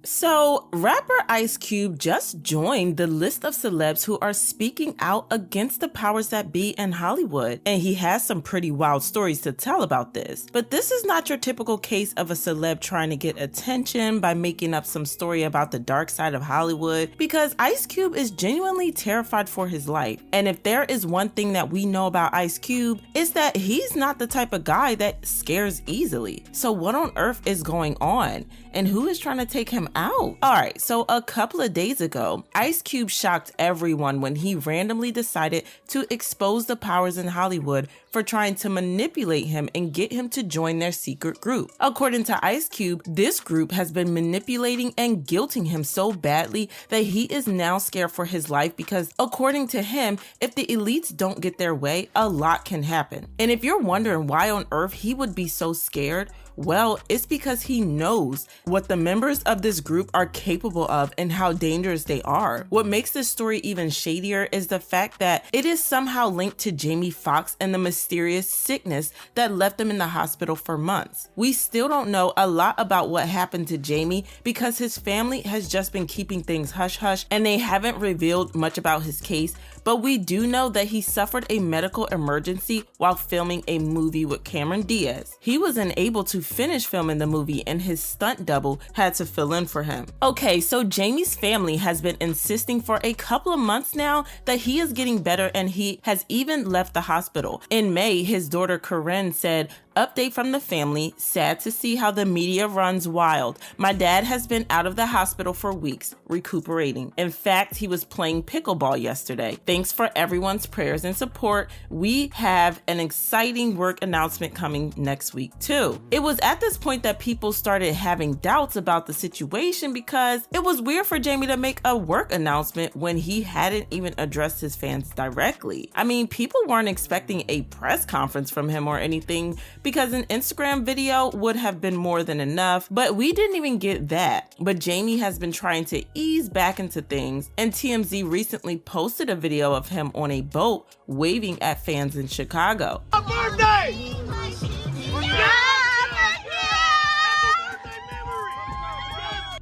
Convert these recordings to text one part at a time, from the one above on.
So, rapper Ice Cube just joined the list of celebs who are speaking out against the powers that be in Hollywood, and he has some pretty wild stories to tell about this. But this is not your typical case of a celeb trying to get attention by making up some story about the dark side of Hollywood, because Ice Cube is genuinely terrified for his life. And if there is one thing that we know about Ice Cube, it's that he's not the type of guy that scares easily. So what on earth is going on? And who is trying to take him out? Alright, so a couple of days ago, Ice Cube shocked everyone when he randomly decided to expose the powers in Hollywood for trying to manipulate him and get him to join their secret group. According to Ice Cube, this group has been manipulating and guilting him so badly that he is now scared for his life because, according to him, if the elites don't get their way, a lot can happen. And if you're wondering why on earth he would be so scared, well, it's because he knows what the members of this group are capable of and how dangerous they are. What makes this story even shadier is the fact that it is somehow linked to Jamie Foxx and the mysterious sickness that left him in the hospital for months. We still don't know a lot about what happened to Jamie because his family has just been keeping things hush-hush and they haven't revealed much about his case, but we do know that he suffered a medical emergency while filming a movie with Cameron Diaz. He was unable to finish filming the movie and his stunt double had to fill in for him. Okay, so Jamie's family has been insisting for a couple of months now that he is getting better and he has even left the hospital. In May, his daughter Corinne said, "Update from the family, sad to see how the media runs wild. My dad has been out of the hospital for weeks, recuperating. In fact, he was playing pickleball yesterday. Thanks for everyone's prayers and support. We have an exciting work announcement coming next week too." It was at this point that people started having doubts about the situation because it was weird for Jamie to make a work announcement when he hadn't even addressed his fans directly. I mean, people weren't expecting a press conference from him or anything, because an Instagram video would have been more than enough, but we didn't even get that. But Jamie has been trying to ease back into things, and TMZ recently posted a video of him on a boat waving at fans in Chicago. A birthday!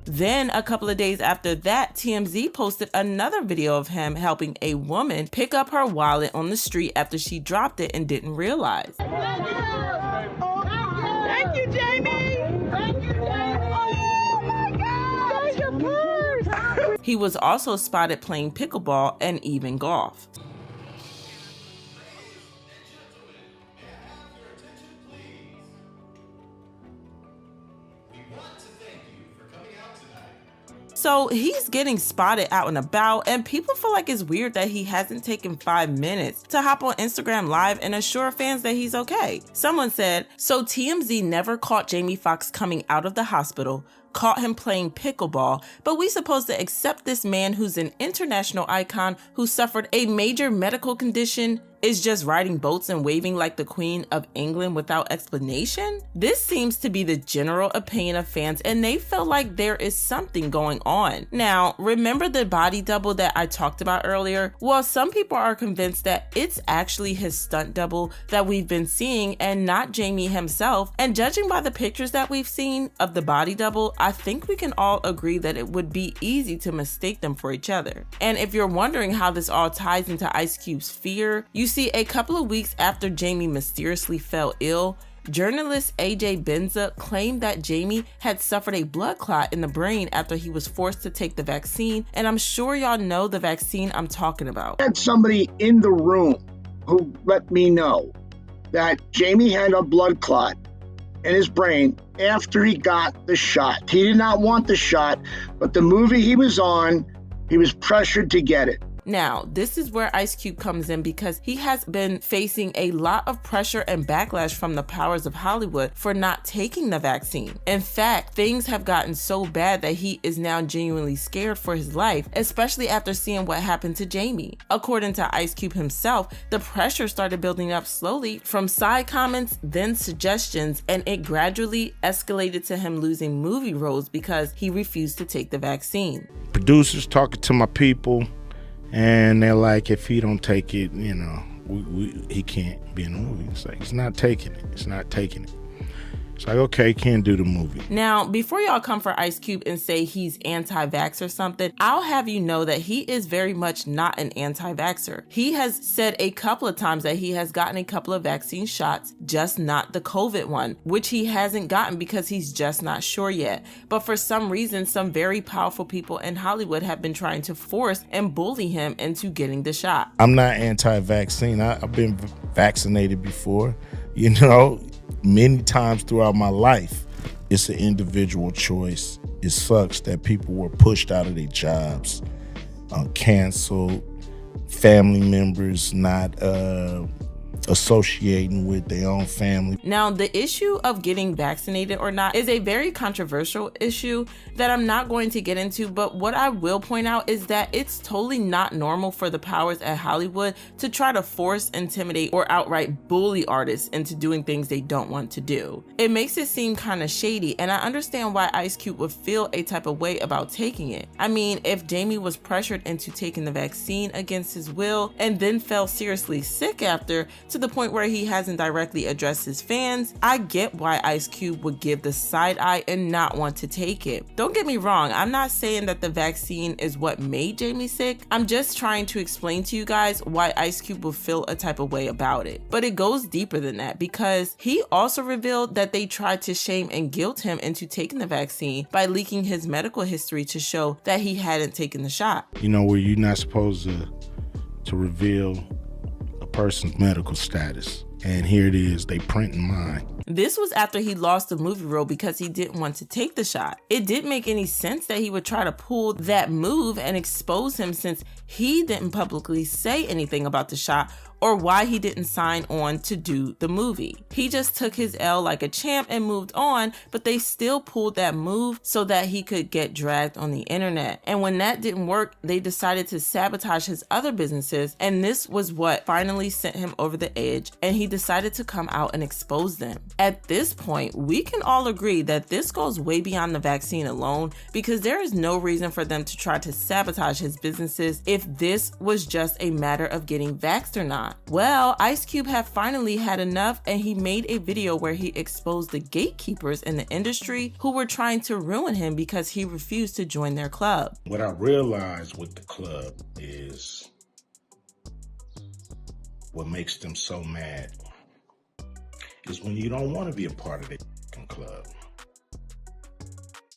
Then a couple of days after that, TMZ posted another video of him helping a woman pick up her wallet on the street after she dropped it and didn't realize. Thank you, Jamie! Thank you, Jamie! Oh my God! That's your purse! He was also spotted playing pickleball and even golf. So he's getting spotted out and about, and people feel like it's weird that he hasn't taken 5 minutes to hop on Instagram Live and assure fans that he's okay. Someone said, "So TMZ never caught Jamie Foxx coming out of the hospital, caught him playing pickleball, but we supposed to accept this man who's an international icon who suffered a major medical condition is just riding boats and waving like the Queen of England without explanation?" This seems to be the general opinion of fans, and they feel like there is something going on. Now, remember the body double that I talked about earlier? Well, some people are convinced that it's actually his stunt double that we've been seeing and not Jamie himself, and judging by the pictures that we've seen of the body double, I think we can all agree that it would be easy to mistake them for each other. And if you're wondering how this all ties into Ice Cube's fear, you see, a couple of weeks after Jamie mysteriously fell ill, journalist AJ Benza claimed that Jamie had suffered a blood clot in the brain after he was forced to take the vaccine, and I'm sure y'all know the vaccine I'm talking about. I had somebody in the room who let me know that Jamie had a blood clot in his brain after he got the shot. He did not want the shot, but the movie he was on, he was pressured to get it. Now, this is where Ice Cube comes in because he has been facing a lot of pressure and backlash from the powers of Hollywood for not taking the vaccine. In fact, things have gotten so bad that he is now genuinely scared for his life, especially after seeing what happened to Jamie. According to Ice Cube himself, the pressure started building up slowly from side comments, then suggestions, and it gradually escalated to him losing movie roles because he refused to take the vaccine. Producers talking to my people, and they're like, if he don't take it, you know, he can't be in the movie. It's like, he's not taking it. It's not taking it. It's like, okay, can't do the movie. Now, before y'all come for Ice Cube and say he's anti-vax or something, I'll have you know that he is very much not an anti-vaxxer. He has said a couple of times that he has gotten a couple of vaccine shots, just not the COVID one, which he hasn't gotten because he's just not sure yet. But for some reason, some very powerful people in Hollywood have been trying to force and bully him into getting the shot. I'm not anti-vaccine. I've been vaccinated before, many times throughout my life. It's an individual choice. It sucks that people were pushed out of their jobs, canceled, family members not associating with their own family. Now, the issue of getting vaccinated or not is a very controversial issue that I'm not going to get into, but what I will point out is that it's totally not normal for the powers at Hollywood to try to force, intimidate, or outright bully artists into doing things they don't want to do. It makes it seem kind of shady, and I understand why Ice Cube would feel a type of way about taking it. I mean, if Jamie was pressured into taking the vaccine against his will and then fell seriously sick after, to the point where he hasn't directly addressed his fans, I get why Ice Cube would give the side eye and not want to take it. Don't get me wrong, I'm not saying that the vaccine is what made Jamie sick. I'm just trying to explain to you guys why Ice Cube will feel a type of way about it. But it goes deeper than that, because he also revealed that they tried to shame and guilt him into taking the vaccine by leaking his medical history to show that he hadn't taken the shot. Where you're not supposed to reveal person's medical status, and here it is, they printing mine. This was after he lost the movie role because he didn't want to take the shot. It didn't make any sense that he would try to pull that move and expose him, since he didn't publicly say anything about the shot or why he didn't sign on to do the movie. He just took his L like a champ and moved on, but they still pulled that move so that he could get dragged on the internet. And when that didn't work, they decided to sabotage his other businesses, and this was what finally sent him over the edge, and he decided to come out and expose them. At this point, we can all agree that this goes way beyond the vaccine alone, because there is no reason for them to try to sabotage his businesses if this was just a matter of getting vaxxed or not. Well, Ice Cube had finally had enough, and he made a video where he exposed the gatekeepers in the industry who were trying to ruin him because he refused to join their club. What I realized with the club is what makes them so mad is when you don't want to be a part of the club.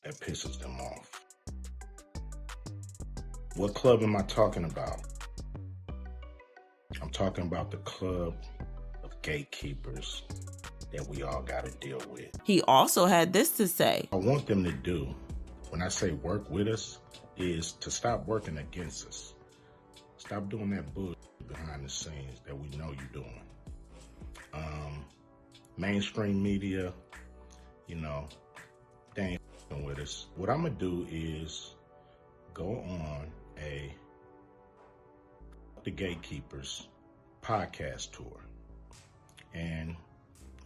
That pisses them off. What club am I talking about? I'm talking about the club of gatekeepers that we all got to deal with. He also had this to say. I want them to do, when I say work with us, is to stop working against us. Stop doing that bullshit behind the scenes that we know you're doing. Mainstream media, they ain't f***ing with us. What I'm going to do is go on the Gatekeepers podcast tour, and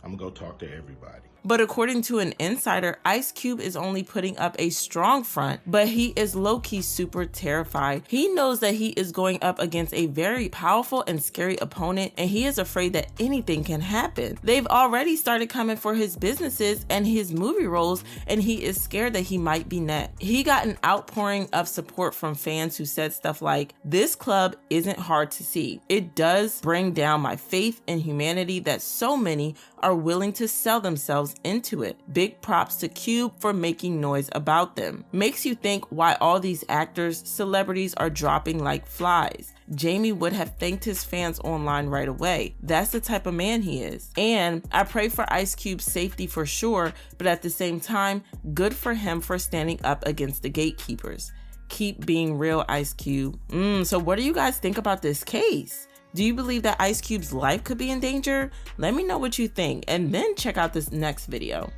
I'm going to go talk to everybody. But according to an insider, Ice Cube is only putting up a strong front, but he is low-key super terrified. He knows that he is going up against a very powerful and scary opponent, and he is afraid that anything can happen. They've already started coming for his businesses and his movie roles, and he is scared that he might be next. He got an outpouring of support from fans who said stuff like, "This club isn't hard to see. It does bring down my faith in humanity that so many are willing to sell themselves into it. Big props to Cube for making noise about them." Makes you think why all these actors, celebrities are dropping like flies. Jamie would have thanked his fans online right away. That's the type of man he is. And I pray for Ice Cube's safety for sure, but at the same time, good for him for standing up against the gatekeepers. Keep being real, Ice Cube. So what do you guys think about this case? Do you believe that Ice Cube's life could be in danger? Let me know what you think, and then check out this next video.